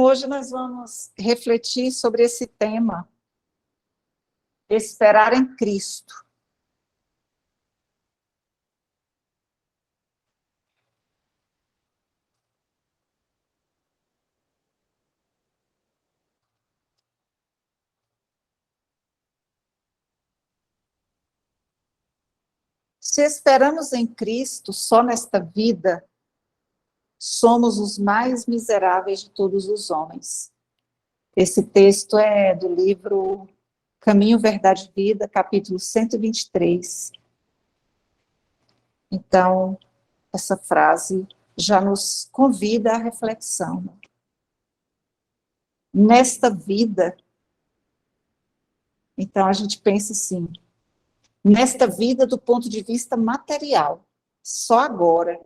Então, hoje nós vamos refletir sobre esse tema, esperar em Cristo. Se esperamos em Cristo só nesta vida, somos os mais miseráveis de todos os homens. Esse texto é do livro Caminho, Verdade e Vida, capítulo 123. Então, essa frase já nos convida à reflexão. Nesta vida, então a gente pensa assim, nesta vida do ponto de vista material, só agora,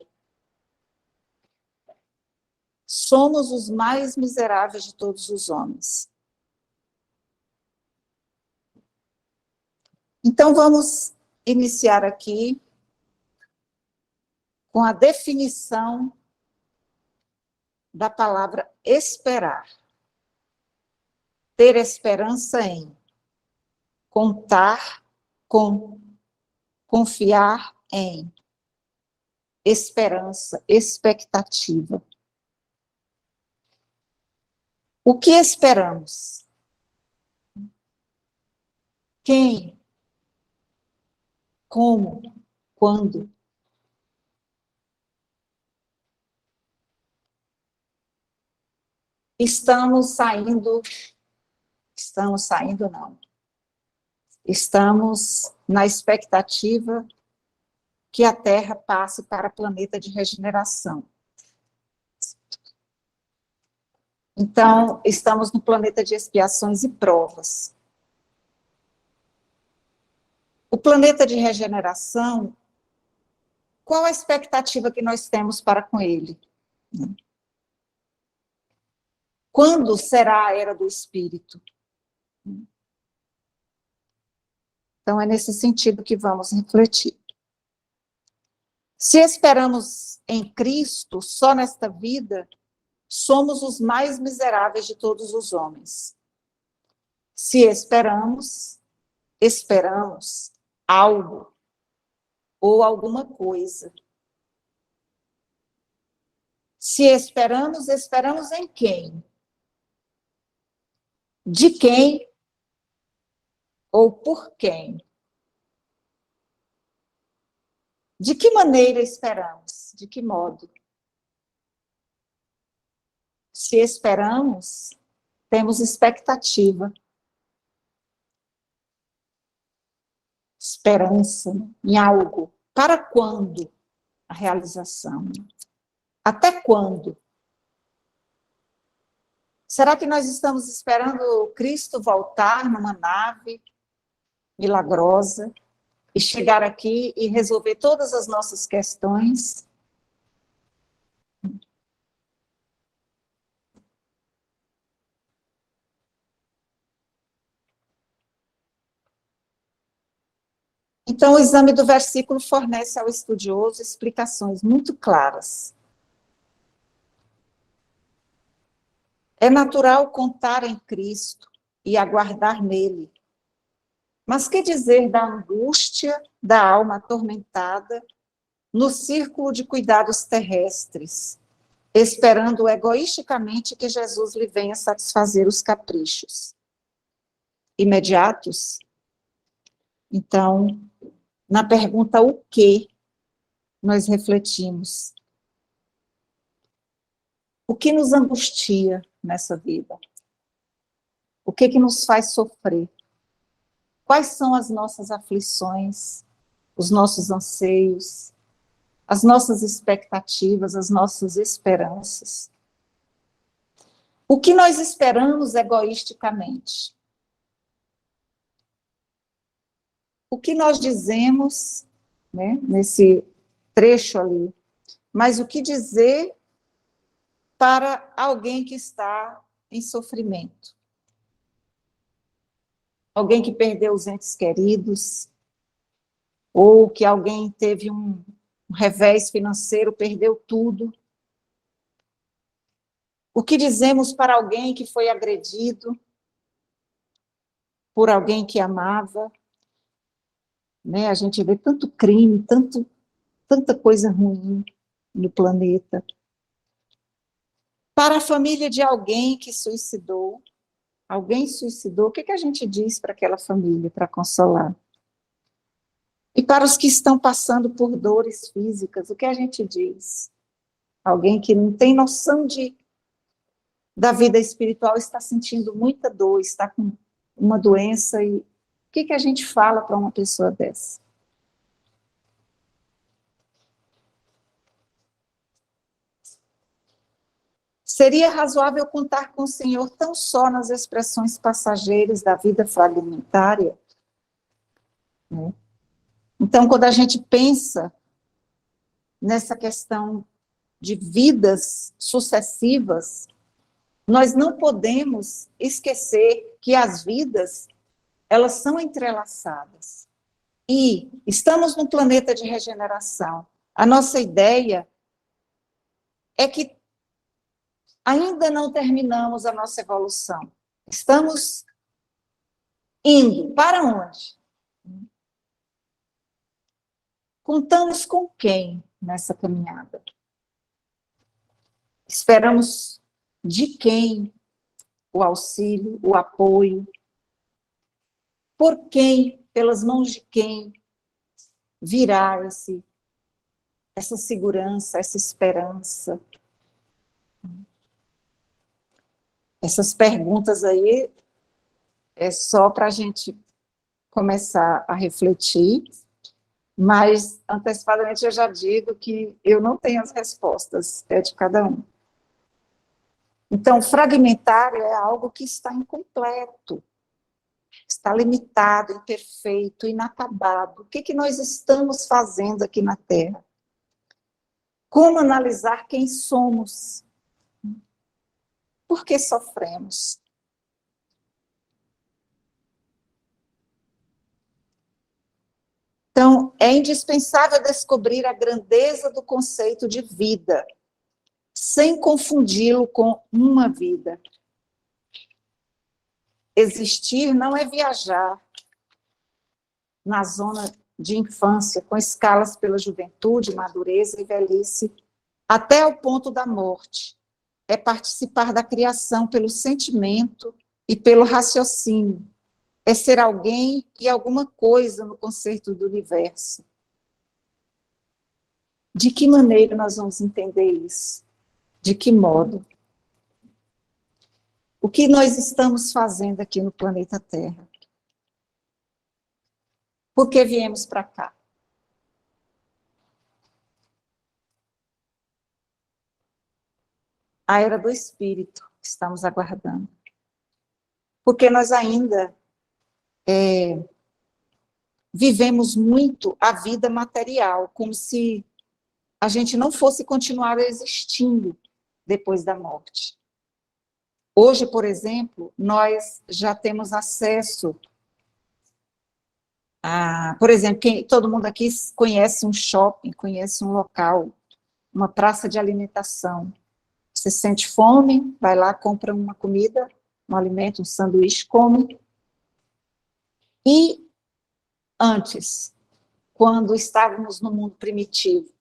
somos os mais miseráveis de todos os homens. Então, vamos iniciar aqui com a definição da palavra esperar. Ter esperança em, contar com, confiar em, esperança, expectativa. O que esperamos? Quem? Como? Quando? Estamos saindo não. Estamos na expectativa que a Terra passe para planeta de regeneração. Então, estamos no planeta de expiações e provas. O planeta de regeneração, qual a expectativa que nós temos para com ele? Quando será a era do Espírito? Então, é nesse sentido que vamos refletir. Se esperamos em Cristo só nesta vida, somos os mais miseráveis de todos os homens. Se esperamos algo ou alguma coisa. Se esperamos em quem? De quem ou por quem? De que maneira esperamos? De que modo? Se esperamos, temos expectativa. Esperança em algo. Para quando a realização? Até quando? Será que nós estamos esperando Cristo voltar numa nave milagrosa e chegar aqui e resolver todas as nossas questões? Então, o exame do versículo fornece ao estudioso explicações muito claras. É natural contar em Cristo e aguardar nele. Mas que dizer da angústia da alma atormentada no círculo de cuidados terrestres, esperando egoisticamente que Jesus lhe venha satisfazer os caprichos imediatos? Então, na pergunta o que, nós refletimos. O que nos angustia nessa vida? O que nos faz sofrer? Quais são as nossas aflições, os nossos anseios, as nossas expectativas, as nossas esperanças? O que nós esperamos egoisticamente? O que nós dizemos, né, nesse trecho ali, mas o que dizer para alguém que está em sofrimento? Alguém que perdeu os entes queridos, ou que alguém teve um revés financeiro, perdeu tudo. O que dizemos para alguém que foi agredido por alguém que amava, né? A gente vê tanto crime, tanta coisa ruim no planeta. Para a família de alguém que suicidou, alguém suicidou, o que a gente diz para aquela família, para consolar? E para os que estão passando por dores físicas, o que a gente diz? Alguém que não tem noção da vida espiritual, está sentindo muita dor, está com uma doença, e o que a gente fala para uma pessoa dessa? Seria razoável contar com o Senhor tão só nas expressões passageiras da vida fragmentária? Né? Então, quando a gente pensa nessa questão de vidas sucessivas, nós não podemos esquecer que as vidas, elas são entrelaçadas. E estamos num planeta de regeneração. A nossa ideia é que ainda não terminamos a nossa evolução. Estamos indo para onde? Contamos com quem nessa caminhada? Esperamos de quem o auxílio, o apoio? Por quem, pelas mãos de quem virá essa segurança, essa esperança? Essas perguntas aí é só para a gente começar a refletir, mas antecipadamente eu já digo que eu não tenho as respostas, é de cada um. Então, fragmentário é algo que está incompleto, está limitado, imperfeito, inacabado. O que nós estamos fazendo aqui na Terra? Como analisar quem somos? Por que sofremos? Então, é indispensável descobrir a grandeza do conceito de vida, sem confundi-lo com uma vida. Existir não é viajar na zona de infância, com escalas pela juventude, madureza e velhice, até o ponto da morte. É participar da criação pelo sentimento e pelo raciocínio. É ser alguém e alguma coisa no conceito do universo. De que maneira nós vamos entender isso? De que modo? O que nós estamos fazendo aqui no planeta Terra? Por que viemos para cá? A era do espírito, estamos aguardando. Porque nós ainda vivemos muito a vida material, como se a gente não fosse continuar existindo depois da morte. Hoje, por exemplo, nós já temos acesso a, por exemplo, todo mundo aqui conhece um shopping, conhece um local, uma praça de alimentação. Você sente fome, vai lá, compra uma comida, um alimento, um sanduíche, come. E antes, quando estávamos no mundo primitivo,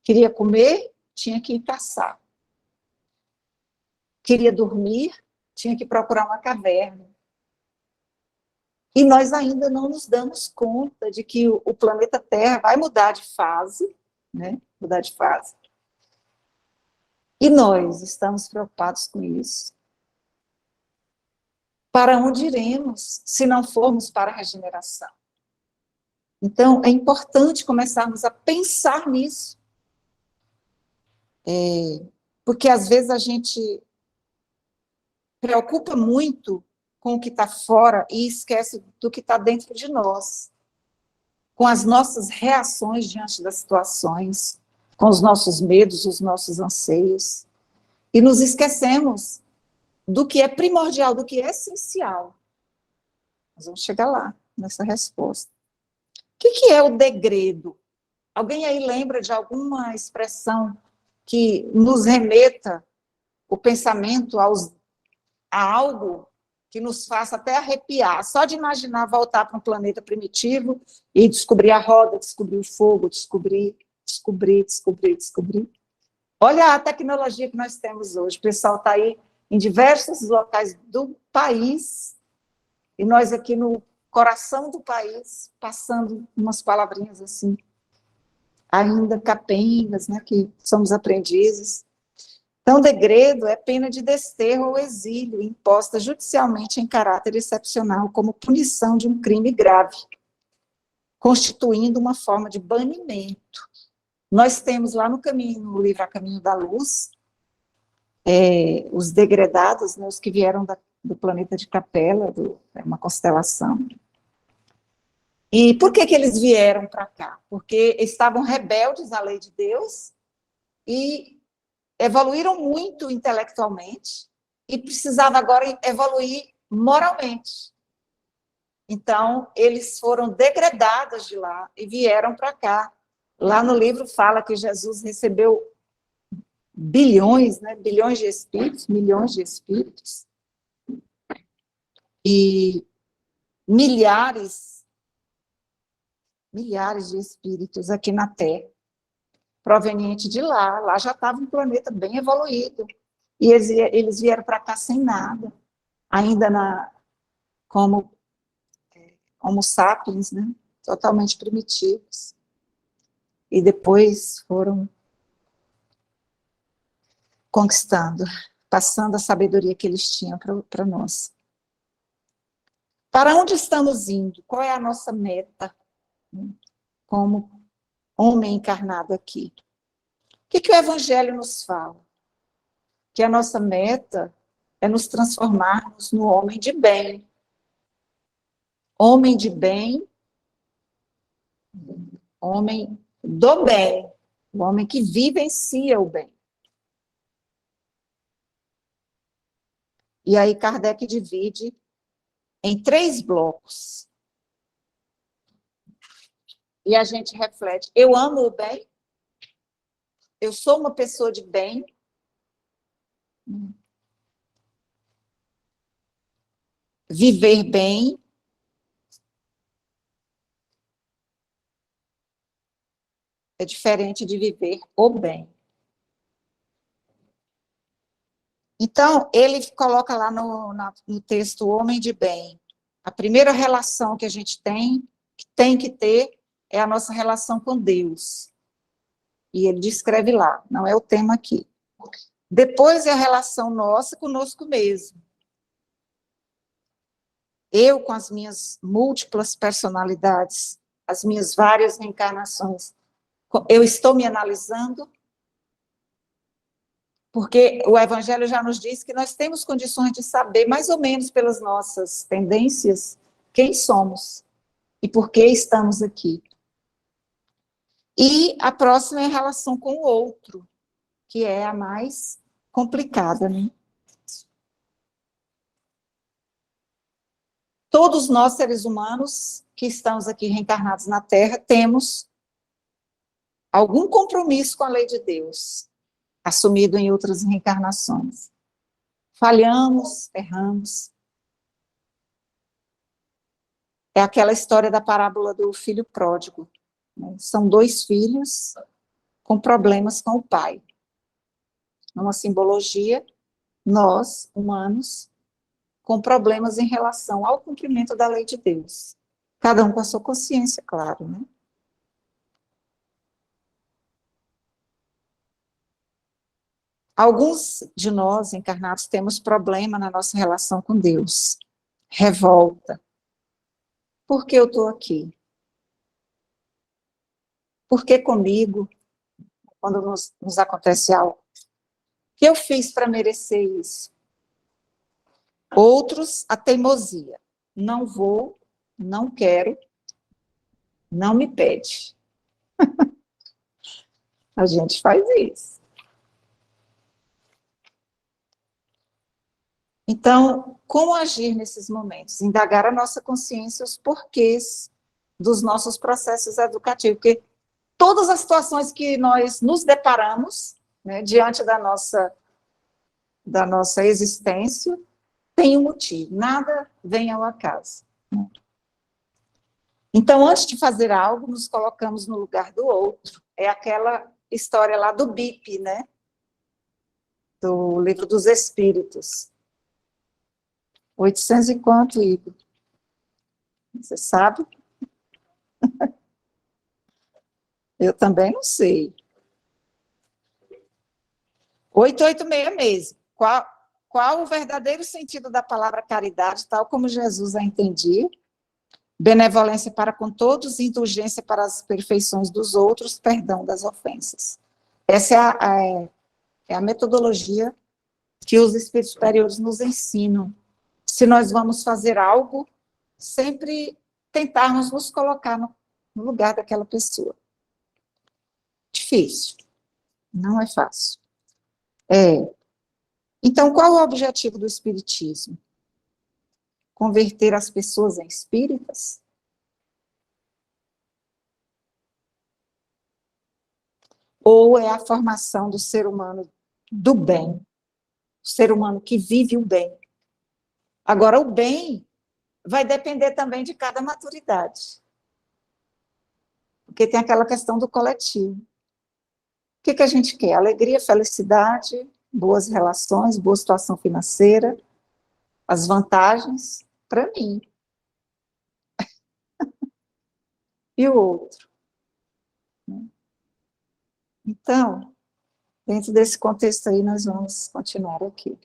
queria comer, tinha que ir caçar. Queria dormir, tinha que procurar uma caverna. E nós ainda não nos damos conta de que o planeta Terra vai mudar de fase, né? Mudar de fase. E nós estamos preocupados com isso. Para onde iremos se não formos para a regeneração? Então, é importante começarmos a pensar nisso. Porque às vezes a gente preocupa muito com o que está fora e esquece do que está dentro de nós, com as nossas reações diante das situações, com os nossos medos, os nossos anseios, e nos esquecemos do que é primordial, do que é essencial. Nós vamos chegar lá, nessa resposta. O que é o degredo? Alguém aí lembra de alguma expressão que nos remeta o pensamento a algo que nos faça até arrepiar, só de imaginar voltar para um planeta primitivo e descobrir a roda, descobrir o fogo, descobrir. Olha a tecnologia que nós temos hoje. O pessoal está aí em diversos locais do país, e nós aqui no coração do país, passando umas palavrinhas assim, ainda capengas, né, que somos aprendizes. Então, degredo é pena de desterro ou exílio, imposta judicialmente em caráter excepcional como punição de um crime grave, constituindo uma forma de banimento. Nós temos lá no caminho, no livro A Caminho da Luz, os degredados, né, os que vieram do planeta de Capela, uma constelação. E por que eles vieram para cá? Porque estavam rebeldes à lei de Deus e evoluíram muito intelectualmente e precisava agora evoluir moralmente. Então, eles foram degredados de lá e vieram para cá. Lá no livro fala que Jesus recebeu bilhões, né, bilhões de espíritos, milhões de espíritos, e milhares de espíritos aqui na Terra, proveniente de lá. Lá já estava um planeta bem evoluído, e eles vieram para cá sem nada, ainda como Homo sapiens, né, totalmente primitivos, e depois foram conquistando, passando a sabedoria que eles tinham para nós. Para onde estamos indo? Qual é a nossa meta, né, como homem encarnado aqui? O que o Evangelho nos fala? Que a nossa meta é nos transformarmos no homem de bem. Homem de bem, homem do bem, o homem que vivencia o bem. E aí Kardec divide em 3 blocos. E a gente reflete: eu amo o bem? Eu sou uma pessoa de bem? Viver bem é diferente de viver o bem. Então, ele coloca lá no texto o homem de bem. A primeira relação que a gente tem que ter, é a nossa relação com Deus. E ele descreve lá, não é o tema aqui. Depois é a relação nossa conosco mesmo. Eu, com as minhas múltiplas personalidades, as minhas várias reencarnações, eu estou me analisando, porque o Evangelho já nos diz que nós temos condições de saber, mais ou menos pelas nossas tendências, quem somos e por que estamos aqui. E a próxima é a relação com o outro, que é a mais complicada, né? Todos nós, seres humanos, que estamos aqui reencarnados na Terra, temos algum compromisso com a lei de Deus, assumido em outras reencarnações. Falhamos, erramos. É aquela história da parábola do filho pródigo, né? São 2 filhos com problemas com o pai. Uma simbologia, nós, humanos, com problemas em relação ao cumprimento da lei de Deus. Cada um com a sua consciência, claro, né? Alguns de nós, encarnados, temos problema na nossa relação com Deus. Revolta. Por que eu estou aqui? Por que comigo, quando nos acontece algo? O que eu fiz para merecer isso? Outros, a teimosia. Não vou, não quero, não me pede. A gente faz isso. Então, como agir nesses momentos? Indagar a nossa consciência, os porquês dos nossos processos educativos, porque todas as situações que nós nos deparamos, né, diante da nossa existência tem um motivo, nada vem ao acaso. Então, antes de fazer algo, nos colocamos no lugar do outro. É aquela história lá do BIP, né? Do Livro dos Espíritos. 800 e quanto, Igor? Você sabe? Eu também não sei. 886 mesmo. Qual o verdadeiro sentido da palavra caridade, tal como Jesus a entendia? Benevolência para com todos, indulgência para as perfeições dos outros, perdão das ofensas. Essa é a metodologia que os espíritos superiores nos ensinam. Se nós vamos fazer algo, sempre tentarmos nos colocar no lugar daquela pessoa. Difícil, não é fácil. Então, qual o objetivo do espiritismo? Converter as pessoas em espíritas? Ou é a formação do ser humano do bem? O ser humano que vive o bem. Agora, o bem vai depender também de cada maturidade. Porque tem aquela questão do coletivo. O que a gente quer? Alegria, felicidade, boas relações, boa situação financeira, as vantagens para mim. E o outro? Então, dentro desse contexto aí, nós vamos continuar aqui.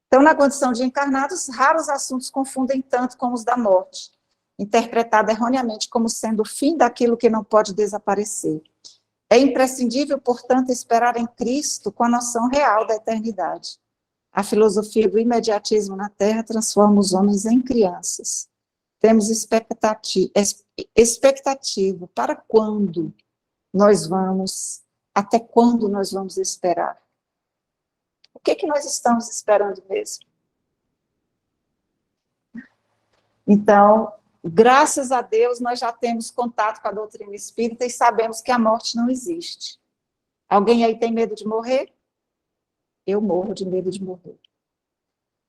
Então, na condição de encarnados, raros assuntos confundem tanto como os da morte, interpretada erroneamente como sendo o fim daquilo que não pode desaparecer. É imprescindível, portanto, esperar em Cristo com a noção real da eternidade. A filosofia do imediatismo na Terra transforma os homens em crianças. Temos expectativa para quando nós vamos, até quando nós vamos esperar? O que nós estamos esperando mesmo? Então, graças a Deus, nós já temos contato com a doutrina espírita e sabemos que a morte não existe. Alguém aí tem medo de morrer? Eu morro de medo de morrer.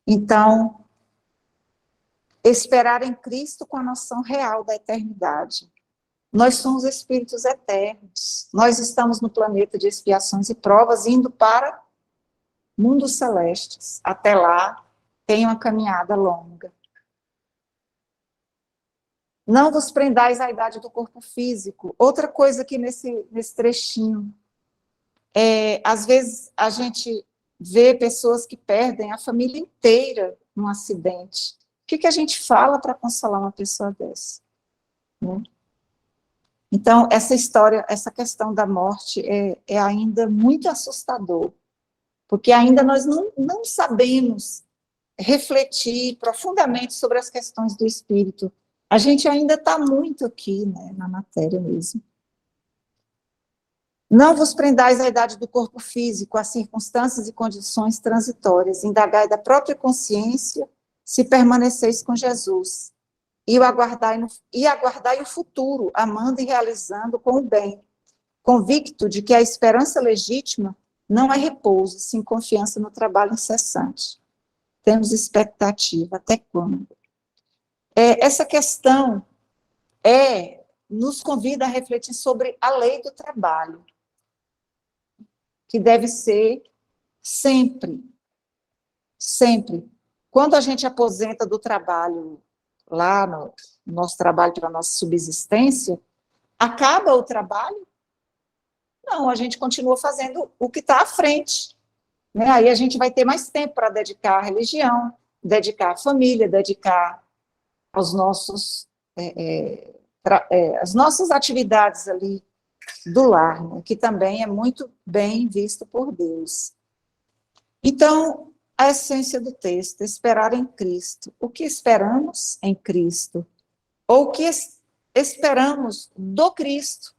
Então, esperar em Cristo com a noção real da eternidade. Nós somos espíritos eternos. Nós estamos no planeta de expiações e provas, indo para mundos celestes. Até lá, tem uma caminhada longa. Não vos prendais à idade do corpo físico. Outra coisa aqui nesse trechinho. Às vezes, a gente vê pessoas que perdem a família inteira num acidente. O que a gente fala para consolar uma pessoa dessa? Né? Então, essa história, essa questão da morte é ainda muito assustador, porque ainda nós não sabemos refletir profundamente sobre as questões do espírito. A gente ainda está muito aqui, né, na matéria mesmo. Não vos prendais à idade do corpo físico, a circunstâncias e condições transitórias, indagai da própria consciência se permaneceis com Jesus, e aguardai o futuro, amando e realizando com o bem, convicto de que a esperança legítima não é repouso, sim confiança no trabalho incessante. Temos expectativa, até quando? Essa questão nos convida a refletir sobre a lei do trabalho, que deve ser sempre. Quando a gente aposenta do trabalho, lá no nosso trabalho para a nossa subsistência, acaba o trabalho? Não, a gente continua fazendo o que está à frente. Né? Aí a gente vai ter mais tempo para dedicar à religião, dedicar à família, dedicar aos as nossas atividades ali do lar, né? Que também é muito bem visto por Deus. Então, a essência do texto, esperar em Cristo. O que esperamos em Cristo? Ou o que esperamos do Cristo?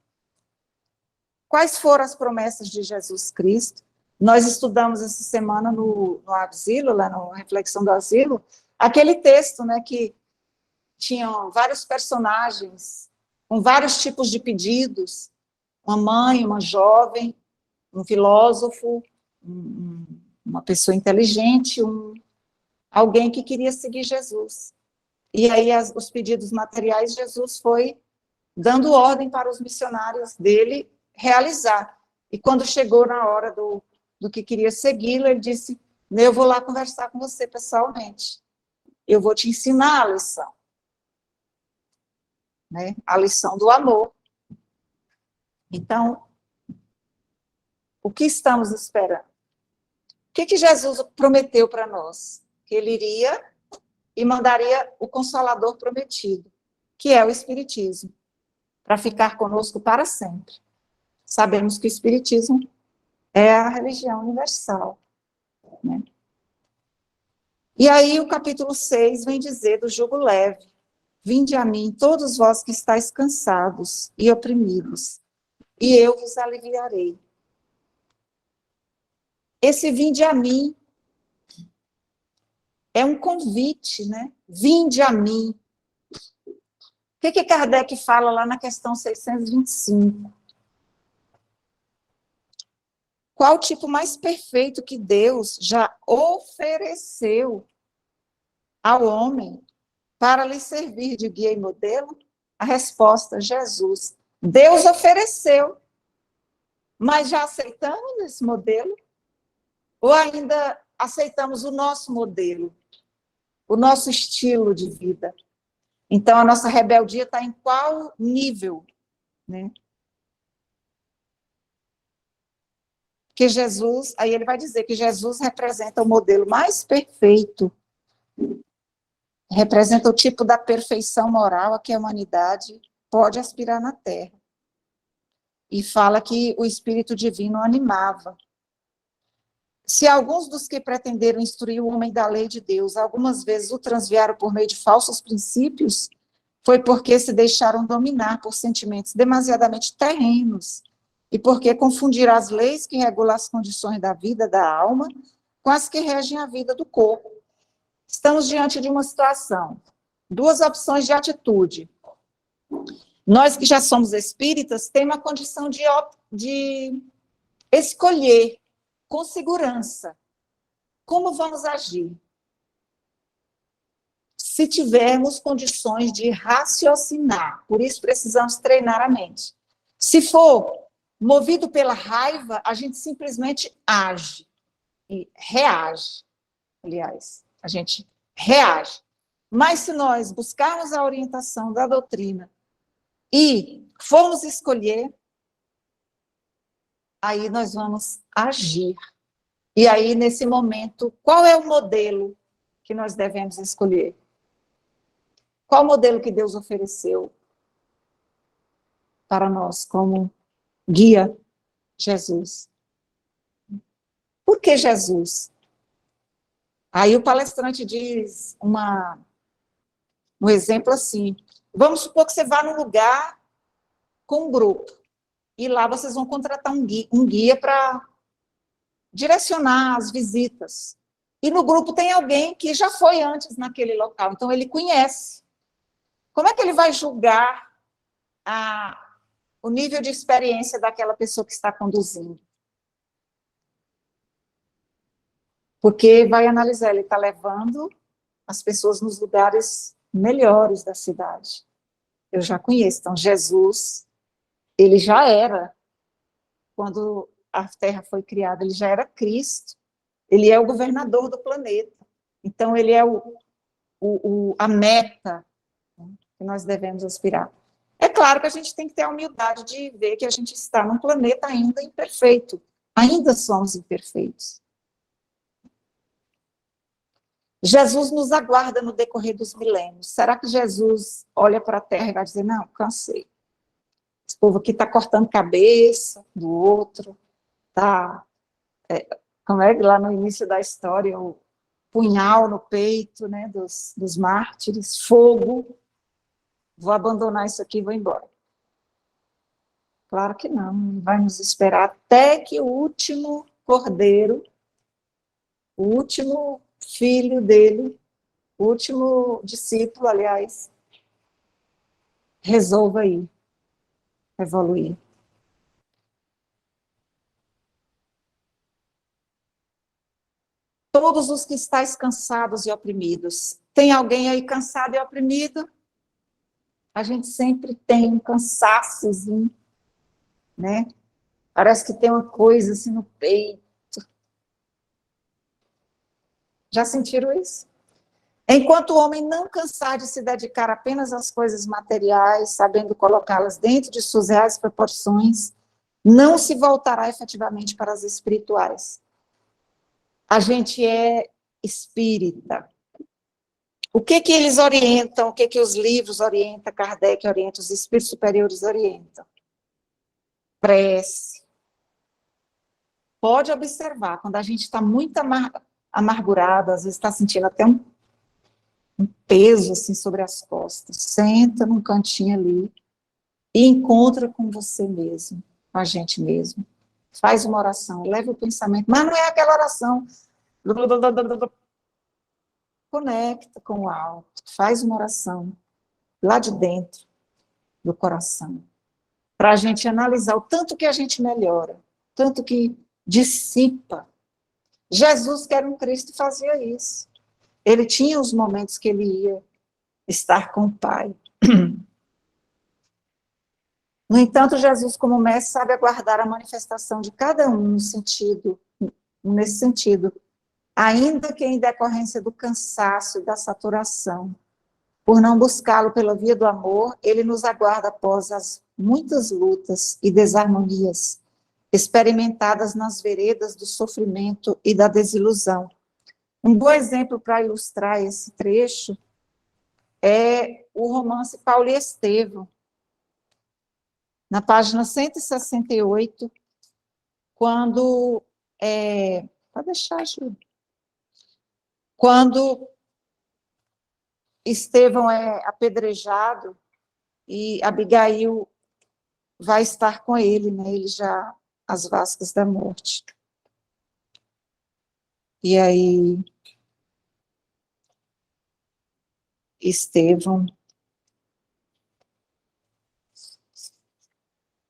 Quais foram as promessas de Jesus Cristo? Nós estudamos essa semana no Asilo, lá na Reflexão do Asilo, aquele texto, né, que tinham vários personagens, com vários tipos de pedidos, uma mãe, uma jovem, um filósofo, um uma pessoa inteligente, alguém que queria seguir Jesus. E aí os pedidos materiais, Jesus foi dando ordem para os missionários dele realizar. E quando chegou na hora do que queria segui-lo, ele disse, eu vou lá conversar com você pessoalmente. Eu vou te ensinar a lição. Né? A lição do amor. Então, o que estamos esperando? O que Jesus prometeu para nós? Que ele iria e mandaria o Consolador prometido, que é o Espiritismo, para ficar conosco para sempre. Sabemos que o Espiritismo é a religião universal. Né? E aí o capítulo 6 vem dizer do jugo leve, vinde a mim todos vós que estáis cansados e oprimidos, e eu vos aliviarei. Esse vinde a mim é um convite, né? Vinde a mim. O que Kardec fala lá na questão 625? Qual o tipo mais perfeito que Deus já ofereceu ao homem para lhe servir de guia e modelo? A resposta, Jesus. Deus ofereceu, mas já aceitamos esse modelo? Ou ainda aceitamos o nosso modelo, o nosso estilo de vida? Então, a nossa rebeldia está em qual nível? Né? Que Jesus, aí ele vai dizer que Jesus representa o modelo mais perfeito, representa o tipo da perfeição moral a que a humanidade pode aspirar na Terra. E fala que o Espírito Divino o animava. Se alguns dos que pretenderam instruir o homem da lei de Deus algumas vezes o transviaram por meio de falsos princípios, foi porque se deixaram dominar por sentimentos demasiadamente terrenos e porque confundiram as leis que regulam as condições da vida da alma com as que regem a vida do corpo. Estamos diante de uma situação, duas opções de atitude. Nós que já somos espíritas, temos uma condição de escolher com segurança como vamos agir. Se tivermos condições de raciocinar, por isso precisamos treinar a mente. Se for movido pela raiva, a gente simplesmente age e reage. Aliás, a gente reage. Mas se nós buscarmos a orientação da doutrina e formos escolher, aí nós vamos agir. E aí, nesse momento, qual é o modelo que nós devemos escolher? Qual o modelo que Deus ofereceu para nós como guia? Jesus. Por que Jesus? Aí o palestrante diz um exemplo assim, vamos supor que você vá num lugar com um grupo, e lá vocês vão contratar um guia para direcionar as visitas. E no grupo tem alguém que já foi antes naquele local, então ele conhece. Como é que ele vai julgar o nível de experiência daquela pessoa que está conduzindo? Porque vai analisar, ele está levando as pessoas nos lugares melhores da cidade. Eu já conheço. Então, Jesus, ele já era, quando a Terra foi criada, ele já era Cristo. Ele é o governador do planeta. Então, ele é a meta que nós devemos aspirar. É claro que a gente tem que ter a humildade de ver que a gente está num planeta ainda imperfeito. Ainda somos imperfeitos. Jesus nos aguarda no decorrer dos milênios. Será que Jesus olha para a Terra e vai dizer, não, cansei. Esse povo aqui está cortando cabeça do outro, está, como é que lá no início da história, o punhal no peito, né, dos mártires, fogo, vou abandonar isso aqui e vou embora. Claro que não, vai nos esperar até que o último cordeiro, o último filho dele, o último discípulo, aliás, resolva ir, evoluir. Todos os que estáis cansados e oprimidos. Tem alguém aí cansado e oprimido? A gente sempre tem um cansaçozinho, né? Parece que tem uma coisa assim no peito. Já sentiram isso? Enquanto o homem não cansar de se dedicar apenas às coisas materiais, sabendo colocá-las dentro de suas reais proporções, não se voltará efetivamente para as espirituais. A gente é espírita. O que que eles orientam, o que que os livros orientam, Kardec orienta, os espíritos superiores orientam? Prece. Pode observar, quando a gente está muito amargurado, às vezes está sentindo até um peso assim sobre as costas, senta num cantinho ali e encontra com você mesmo, com a gente mesmo. Faz uma oração, leva o pensamento, mas não é aquela oração. Conecta com o alto, faz uma oração lá de dentro do coração, para a gente analisar o tanto que a gente melhora, tanto que dissipa. Jesus, que era um Cristo, fazia isso. Ele tinha os momentos que ele ia estar com o Pai. No entanto, Jesus, como mestre, sabe aguardar a manifestação de cada um nesse sentido, ainda que em decorrência do cansaço e da saturação. Por não buscá-lo pela via do amor, ele nos aguarda após as muitas lutas e desarmonias experimentadas nas veredas do sofrimento e da desilusão. Um bom exemplo para ilustrar esse trecho é o romance Paulo e Estevão, na página 168, quando pode deixar, Júlio. Quando Estevão é apedrejado e Abigail vai estar com ele, né? Ele já às vascas da morte. E aí Estevão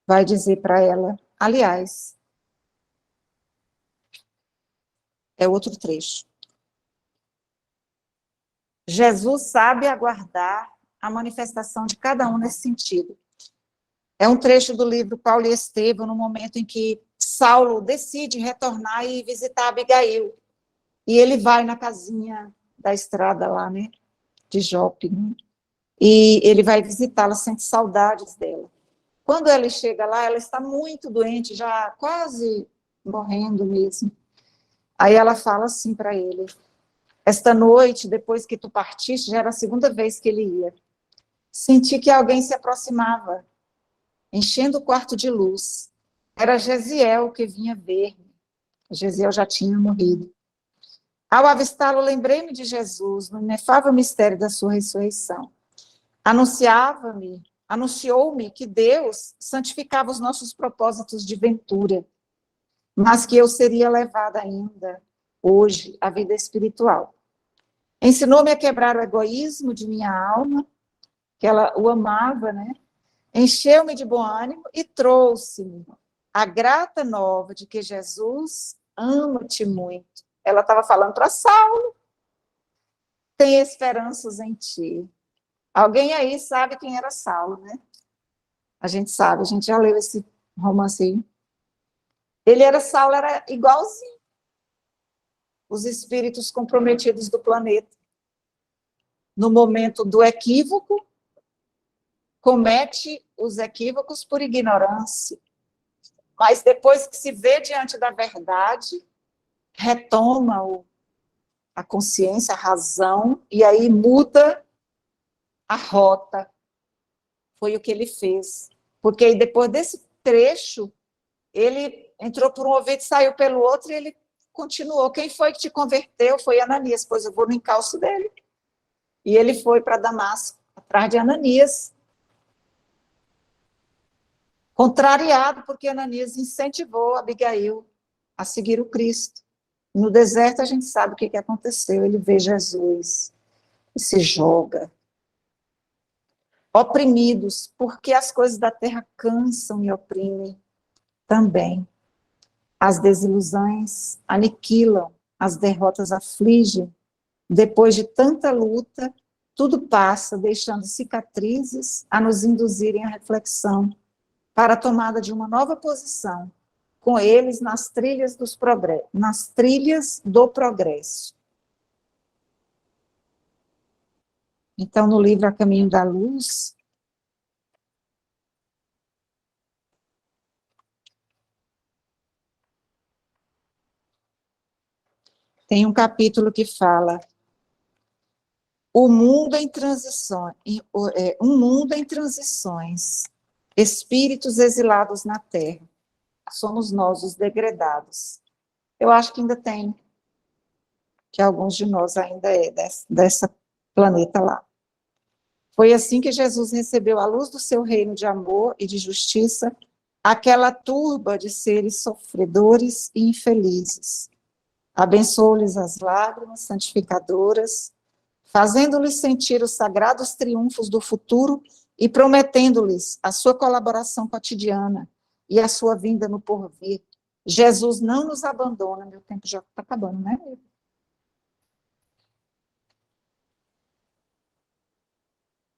vai dizer para ela, aliás, é outro trecho. Jesus sabe aguardar a manifestação de cada um nesse sentido. É um trecho do livro Paulo e Estevão, no momento em que Saulo decide retornar e visitar Abigail. E ele vai na casinha da estrada lá, né, de Jope, né? E ele vai visitá-la, sente saudades dela. Quando ele chega lá, ela está muito doente, já quase morrendo mesmo. Aí ela fala assim para ele, esta noite, depois que tu partiste, já era a segunda vez que ele ia. Senti que alguém se aproximava, enchendo o quarto de luz. Era Gesiel que vinha ver-me. Gesiel já tinha morrido. Ao avistá-lo, lembrei-me de Jesus, no inefável mistério da sua ressurreição. Anunciou-me que Deus santificava os nossos propósitos de ventura, mas que eu seria levada ainda, hoje, à vida espiritual. Ensinou-me a quebrar o egoísmo de minha alma, que ela o amava, né? Encheu-me de bom ânimo e trouxe-me a grata nova de que Jesus ama-te muito. Ela estava falando para Saulo, tem esperanças em ti. Alguém aí sabe quem era Saulo, né? A gente sabe, a gente já leu esse romance aí. Saulo era igualzinho os espíritos comprometidos do planeta. No momento do equívoco, comete os equívocos por ignorância. Mas depois que se vê diante da verdade, retoma a consciência, a razão, e aí muda a rota. Foi o que ele fez. Porque aí, depois desse trecho, ele entrou por um ouvido e saiu pelo outro, e ele continuou. Quem foi que te converteu? Foi Ananias. Pois eu vou no encalço dele. E ele foi para Damasco, atrás de Ananias. Contrariado, porque Ananias incentivou Abigail a seguir o Cristo. No deserto, a gente sabe o que aconteceu. Ele vê Jesus e se joga. Oprimidos, porque as coisas da terra cansam e oprimem também. As desilusões aniquilam as derrotas afligem. Depois de tanta luta, tudo passa, deixando cicatrizes a nos induzirem à reflexão para a tomada de uma nova posição, com eles nas trilhas do progresso. Então, no livro A Caminho da Luz, tem um capítulo que fala o mundo em transições, um mundo em transições, espíritos exilados na Terra, somos nós os degredados. Eu acho que ainda tem, que alguns de nós ainda dessa planeta lá. Foi assim que Jesus recebeu a luz do seu reino de amor e de justiça, aquela turba de seres sofredores e infelizes. Abençoou-lhes as lágrimas santificadoras, fazendo-lhes sentir os sagrados triunfos do futuro e prometendo-lhes a sua colaboração cotidiana e a sua vinda no porvir. Jesus não nos abandona, meu tempo já está acabando, né?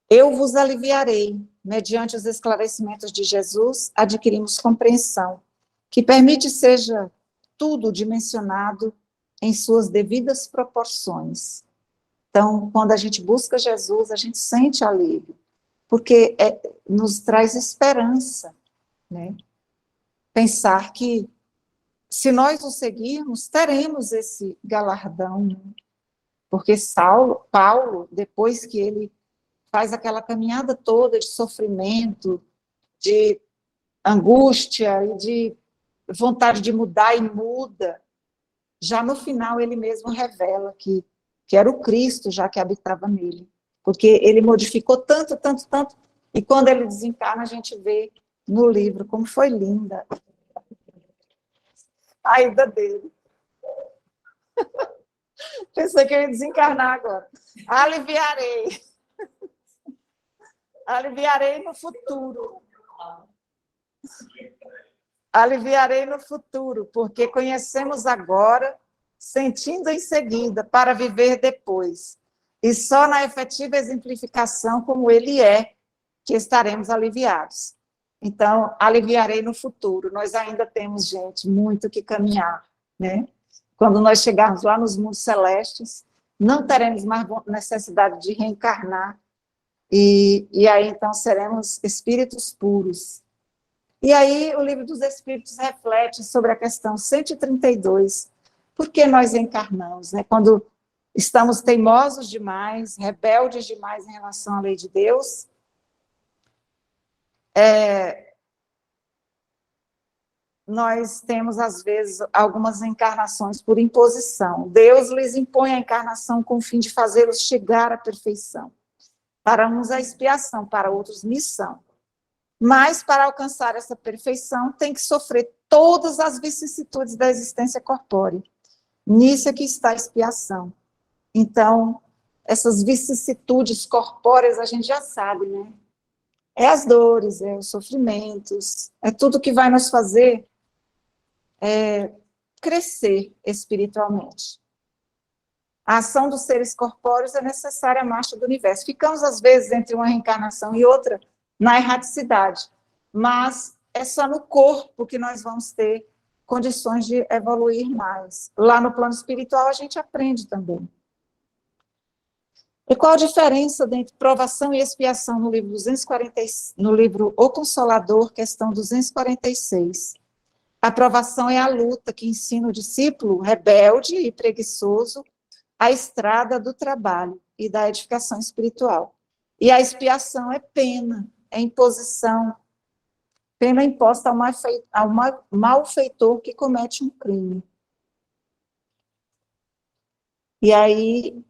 Eu vos aliviarei, mediante os esclarecimentos de Jesus, adquirimos compreensão, que permite seja tudo dimensionado em suas devidas proporções. Então, quando a gente busca Jesus, a gente sente alívio, porque nos traz esperança, né? Pensar que, se nós o seguirmos, teremos esse galardão, né? Porque Paulo, depois que ele faz aquela caminhada toda de sofrimento, de angústia e de vontade de mudar e muda, já no final ele mesmo revela que era o Cristo já que habitava nele, porque ele modificou tanto, tanto, tanto, e quando ele desencarna a gente vê no livro como foi linda a ida dele. Pensei que eu ia desencarnar agora. Aliviarei. Aliviarei no futuro. Aliviarei no futuro, porque conhecemos agora, sentindo em seguida, para viver depois. E só na efetiva exemplificação como ele é, que estaremos aliviados. Então, aliviarei no futuro. Nós ainda temos, gente, muito que caminhar, né? Quando nós chegarmos lá nos mundos celestes, não teremos mais necessidade de reencarnar, e aí, então, seremos espíritos puros. E aí, o Livro dos Espíritos reflete sobre a questão 132, por que nós encarnamos, né? Quando estamos teimosos demais, rebeldes demais em relação à lei de Deus, nós temos, às vezes, algumas encarnações por imposição. Deus lhes impõe a encarnação com o fim de fazê-los chegar à perfeição. Para uns, a expiação, para outros, missão. Mas, para alcançar essa perfeição, tem que sofrer todas as vicissitudes da existência corpórea. Nisso é que está a expiação. Então, essas vicissitudes corpóreas a gente já sabe, né? É as dores, é os sofrimentos, é tudo que vai nos fazer crescer espiritualmente. A ação dos seres corpóreos é necessária à marcha do universo. Ficamos, às vezes, entre uma reencarnação e outra, na erraticidade, mas é só no corpo que nós vamos ter condições de evoluir mais. Lá no plano espiritual a gente aprende também. E qual a diferença entre provação e expiação no livro 240, no livro O Consolador, questão 246? A provação é a luta que ensina o discípulo rebelde e preguiçoso a estrada do trabalho e da edificação espiritual. E a expiação é pena, é imposição, pena imposta ao malfeitor que comete um crime. E aí,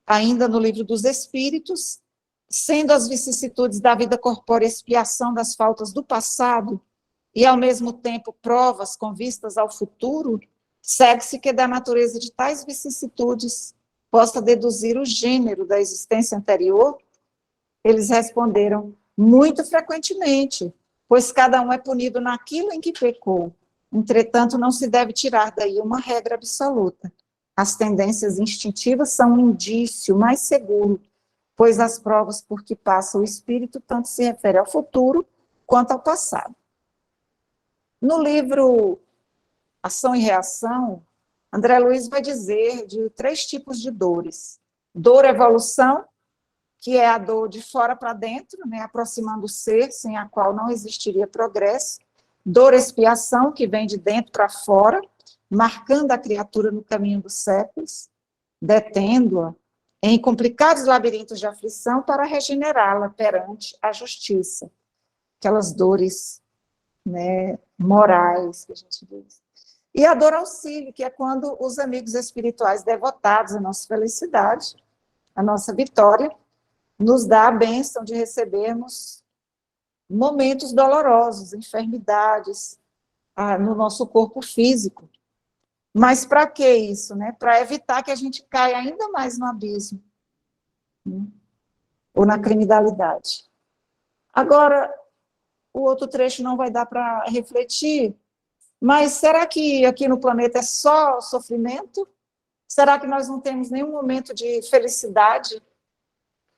ainda no livro dos Espíritos, sendo as vicissitudes da vida corpórea expiação das faltas do passado e, ao mesmo tempo, provas com vistas ao futuro, segue-se que da natureza de tais vicissitudes possa deduzir o gênero da existência anterior. Eles responderam, muito frequentemente, pois cada um é punido naquilo em que pecou. Entretanto, não se deve tirar daí uma regra absoluta. As tendências instintivas são um indício mais seguro, pois as provas por que passa o espírito tanto se referem ao futuro quanto ao passado. No livro Ação e Reação, André Luiz vai dizer de 3 tipos de dores. Dor evolução, que é a dor de fora para dentro, né, aproximando o ser, sem a qual não existiria progresso. Dor expiação, que vem de dentro para fora, marcando a criatura no caminho dos séculos, detendo-a em complicados labirintos de aflição para regenerá-la perante a justiça. Aquelas dores, né, morais, que a gente diz. E a dor auxílio, que é quando os amigos espirituais devotados à nossa felicidade, à nossa vitória, nos dá a bênção de recebermos momentos dolorosos, enfermidades no nosso corpo físico. Mas para que isso, né? Para evitar que a gente caia ainda mais no abismo, né? Ou na criminalidade. Agora, o outro trecho não vai dar para refletir, mas será que aqui no planeta é só sofrimento? Será que nós não temos nenhum momento de felicidade?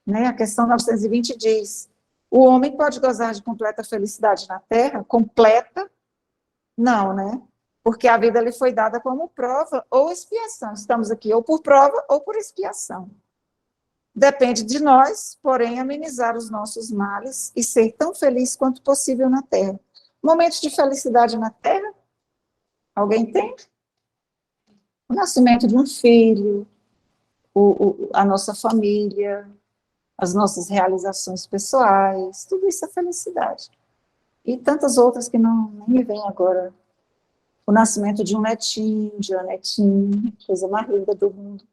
Né? A questão 920 diz, o homem pode gozar de completa felicidade na Terra? Completa? Não, né? Porque a vida lhe foi dada como prova ou expiação. Estamos aqui ou por prova ou por expiação. Depende de nós, porém, amenizar os nossos males e ser tão feliz quanto possível na Terra. Momentos de felicidade na Terra? Alguém tem? O nascimento de um filho, a nossa família, as nossas realizações pessoais, tudo isso é felicidade. E tantas outras que nem me vêm agora. O nascimento de um netinho, de uma netinha, coisa mais linda do mundo.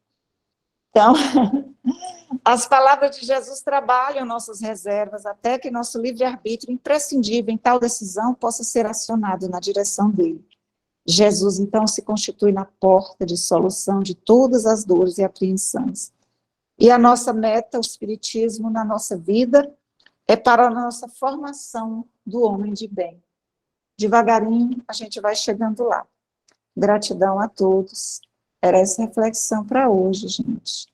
Então, as palavras de Jesus trabalham nossas reservas até que nosso livre-arbítrio imprescindível em tal decisão possa ser acionado na direção dele. Jesus, então, se constitui na porta de solução de todas as dores e apreensões. E a nossa meta, o espiritismo na nossa vida, é para a nossa formação do homem de bem. Devagarinho, a gente vai chegando lá. Gratidão a todos. Era essa reflexão para hoje, gente.